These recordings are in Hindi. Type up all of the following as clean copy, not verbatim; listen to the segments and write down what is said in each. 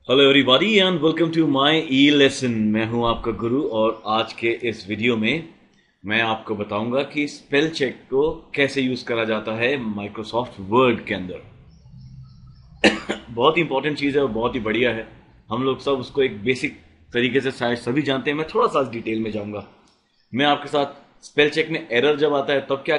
Hello everybody and welcome to my e lesson. मैं हूं आपका गुरु और आज के इस वीडियो में मैं आपको बताऊंगा कि स्पेल चेक को कैसे यूज करा जाता है माइक्रोसॉफ्ट वर्ड के अंदर। बहुत ही इंपॉर्टेंट चीज है और बहुत ही बढ़िया है। हम लोग सब उसको एक बेसिक तरीके से शायद सभी जानते हैं। मैं थोड़ा सा डिटेल में जाऊंगा। मैं आपके साथ स्पेल चेक में एरर जब आता है तब क्या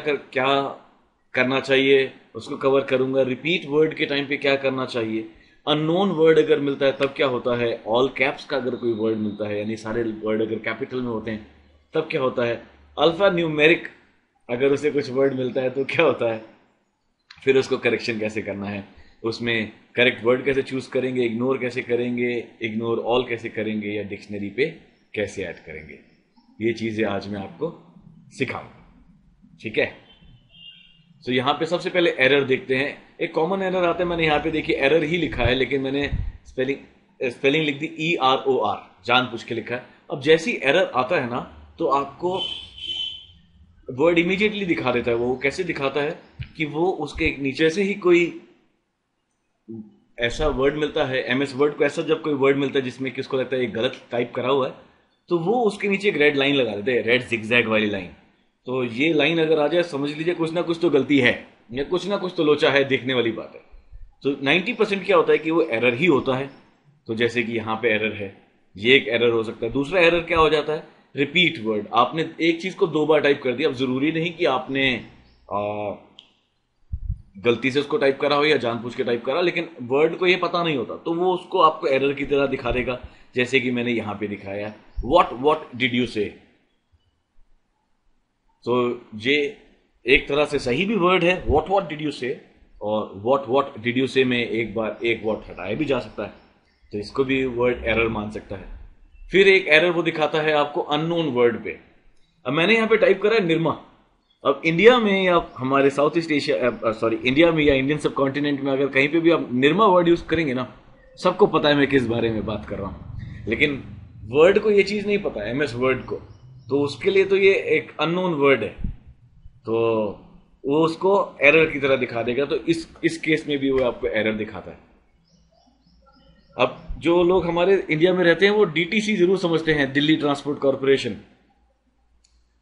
करना चाहिए उसको कवर करूंगा। रिपीट वर्ड के टाइम पे क्या करना चाहिए। अननोन वर्ड अगर मिलता है तब क्या होता है। ऑल कैप्स का अगर कोई वर्ड मिलता है यानी सारे वर्ड अगर कैपिटल में होते हैं तब क्या होता है। अल्फा न्यूमेरिक अगर उसे कुछ वर्ड मिलता है तो क्या होता है। फिर उसको करेक्शन कैसे करना है, उसमें करेक्ट वर्ड कैसे चूज करेंगे, इग्नोर कैसे करेंगे, इग्नोर ऑल कैसे करेंगे या डिक्शनरी पे कैसे ऐड करेंगे। ये चीजें आज मैं आपको सिखाऊंगा। ठीक है। तो यहां पे सबसे पहले एरर देखते हैं। एक कॉमन एरर आता है। मैंने यहां पे देखिए एरर ही लिखा है लेकिन मैंने स्पेलिंग लिख दी EROR, जानबूझ के लिखा है। अब जैसी एरर आता है ना तो आपको वर्ड इमीडिएटली दिखा देता है। वो कैसे दिखाता है कि वो उसके नीचे से ही कोई ऐसा वर्ड मिलता है। MS वर्ड को ऐसा जब कोई वर्ड मिलता है जिसमें किसको लगता है ये गलत टाइप करा हुआ है तो वो उसके नीचे एक रेड लाइन लगा देते हैं, रेड जिगजैग वाली लाइन। तो ये लाइन अगर आ जाए समझ लीजिए कुछ ना कुछ तो गलती है या कुछ ना कुछ तो लोचा है, देखने वाली बात है। तो 90% क्या होता है कि वो एरर ही होता है। तो जैसे कि यहां पे एरर है, ये एक एरर हो सकता है। दूसरा एरर क्या हो जाता है, रिपीट वर्ड। आपने एक चीज को 2 बार टाइप कर दिया। अब जरूरी नहीं कि आपने गलती से उसको टाइप करा हो या जानबूझ के टाइप करा, लेकिन वर्ड को ये पता नहीं होता तो वो उसको आपको एरर की तरह दिखा देगा। जैसे कि मैंने यहां पे दिखाया है, व्हाट डिड यू से। तो ये एक तरह से सही भी वर्ड है, व्हाट डिड यू से, और व्हाट डिड यू से में एक बार एक वर्ड हटाया भी जा सकता है तो इसको भी वर्ड एरर मान सकता है। फिर एक एरर वो दिखाता है आपको अननोन वर्ड पे। अब मैंने यहां पे टाइप करा है निर्मा। अब इंडिया में या हमारे south east Asia sorry India में या इंडियन सब कॉन्टिनेंट में अगर कहीं पे भी आप निर्मा वर्ड यूज करेंगे ना, सबको पता है मैं किस बारे में बात कर रहा हूं। लेकिन वर्ड को ये चीज नहीं पता है, MS वर्ड को, तो उसके लिए तो ये एक अननोन वर्ड है तो वो उसको एरर की तरह दिखा देगा। तो इस केस में भी वो आपको एरर दिखाता है। अब जो लोग हमारे इंडिया में रहते हैं वो DTC जरूर समझते हैं, दिल्ली ट्रांसपोर्ट कॉर्पोरेशन।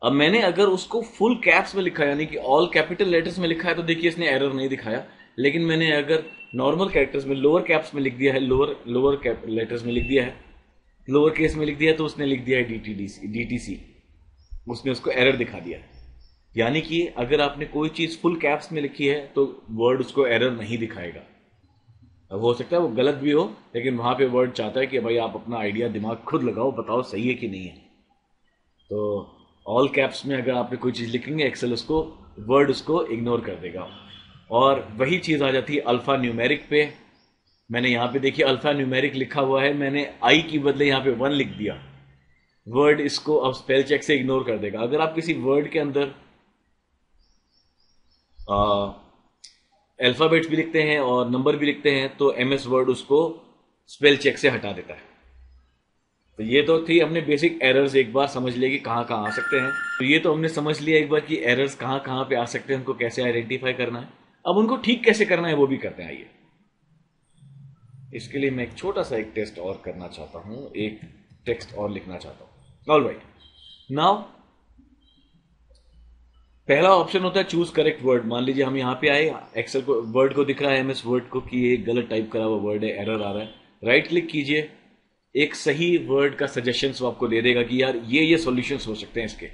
अब मैंने अगर उसको फुल कैप्स में लिखा यानी कि ऑल कैपिटल लेटर्स में लिखा है तो देखिए इसने एरर नहीं दिखाया। लेकिन मैंने अगर नॉर्मल कैरेक्टर्स में लोअर कैप्स में लिख दिया है, लोअर कैप लेटर्स में लिख दिया है, लोअर केस में लिख दिया है तो उसने लिख दिया है DTC। उसने उसको एरर दिखा दिया। यानी कि अगर आपने कोई चीज फुल कैप्स में लिखी है तो वर्ड उसको एरर नहीं दिखाएगा। अब हो सकता है वो गलत भी हो लेकिन वहां पे वर्ड चाहता है कि भाई आप अपना आइडिया दिमाग खुद लगाओ, बताओ सही है कि नहीं है। तो ऑल कैप्स में अगर आपने कोई चीज लिखेंगे एक्सेल उसको वर्ड उसको इग्नोर कर देगा। और वही चीज आ जाती है अल्फा न्यूमेरिक पे। मैंने यहां पे देखिए अल्फा न्यूमेरिक लिखा हुआ है, मैंने आई की बदले यहां पे 1 लिख दिया। वर्ड इसको अब स्पेल चेक से इग्नोर कर देगा। अगर आप किसी वर्ड के अंदर अल्फाबेट्स भी लिखते हैं और नंबर भी लिखते हैं तो MS वर्ड उसको स्पेल चेक से हटा देता है। तो ये तो थी हमने बेसिक एरर्स, एक बार समझ लिया कि कहां कहां आ सकते हैं। तो ये तो हमने समझ लिया एक बार कि एरर्स कहां कहां पे आ सकते हैं, उनको कैसे आइडेंटिफाई करना है। अब उनको ठीक कैसे करना है वो भी करते हैं। आइए इसके लिए मैं एक छोटा सा एक टेस्ट और करना चाहता हूं, एक टेक्स्ट और लिखना चाहता हूं। ऑल राइट, नाउ पहला ऑप्शन होता है चूज करेक्ट वर्ड। मान लीजिए हम यहां पे आए, एक्सेल को वर्ड को दिख रहा है MS वर्ड को कि ये गलत टाइप करा हुआ वर्ड है, एरर आ रहा है। राइट क्लिक कीजिए, एक सही वर्ड का सजेशंस वो आपको दे देगा कि यार ये सॉल्यूशंस हो सकते हैं इसके।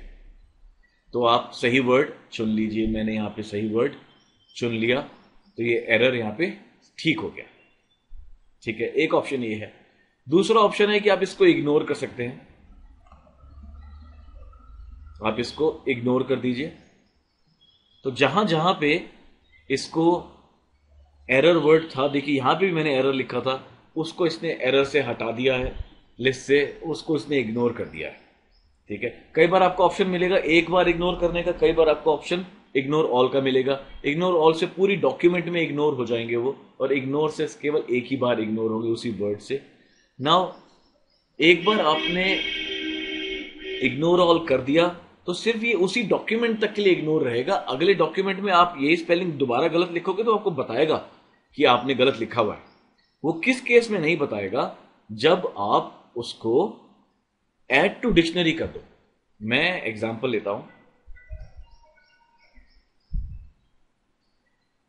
तो आप सही वर्ड चुन लीजिए। मैंने यहां पे सही वर्ड चुन लिया तो ये एरर यहां पे ठीक हो गया। ठीक है, एक ऑप्शन ये है। दूसरा ऑप्शन है कि आप इसको इग्नोर कर सकते हैं। आप इसको इग्नोर कर दीजिए। तो जहां जहां पे इसको एरर वर्ड था, देखिए यहां पे भी मैंने एरर लिखा था, उसको इसने एरर से हटा दिया है लिस्ट से, उसको इसने इग्नोर कर दिया है। ठीक है, कई बार आपको ऑप्शन मिलेगा एक बार इग्नोर करने का, कई बार आपको ऑप्शन इग्नोर ऑल का मिलेगा। इग्नोर ऑल से पूरी डॉक्यूमेंट में इग्नोर हो जाएंगे वो, और इग्नोर से केवल एक ही बार इग्नोर होंगे उसी वर्ड से। नाउ एक बार आपने इग्नोर ऑल कर दिया तो सिर्फ ये उसी डॉक्यूमेंट तक के लिए इग्नोर रहेगा। अगले डॉक्यूमेंट में आप यही स्पेलिंग दोबारा गलत लिखोगे तो आपको बताएगा कि आपने गलत लिखा हुआ है। वो किस केस में नहीं बताएगा? जब आप उसको ऐड टू डिक्शनरी कर दो। मैं एग्जांपल लेता हूं,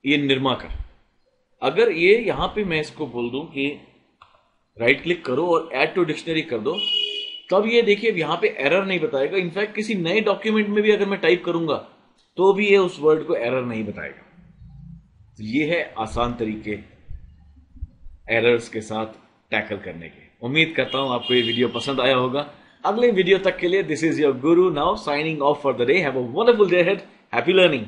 ये निर्माकर, अगर ये यहां पे मैं इसको बोल दूं कि राइट क्लिक करो और ऐड टू डिक्शनरी कर दो, तब ये देखिए यहां पे एरर नहीं बताएगा। इनफैक्ट किसी नए डॉक्यूमेंट में भी अगर मैं टाइप करूंगा तो भी ये उस वर्ड को एरर नहीं बताएगा। तो ये है आसान तरीके एरर्स के साथ टैकल करने के। उम्मीद करता हूं आपको ये वीडियो पसंद आया होगा। अगले वीडियो तक के लिए this is your Guru now signing off for the day. Have a wonderful day ahead. Happy learning.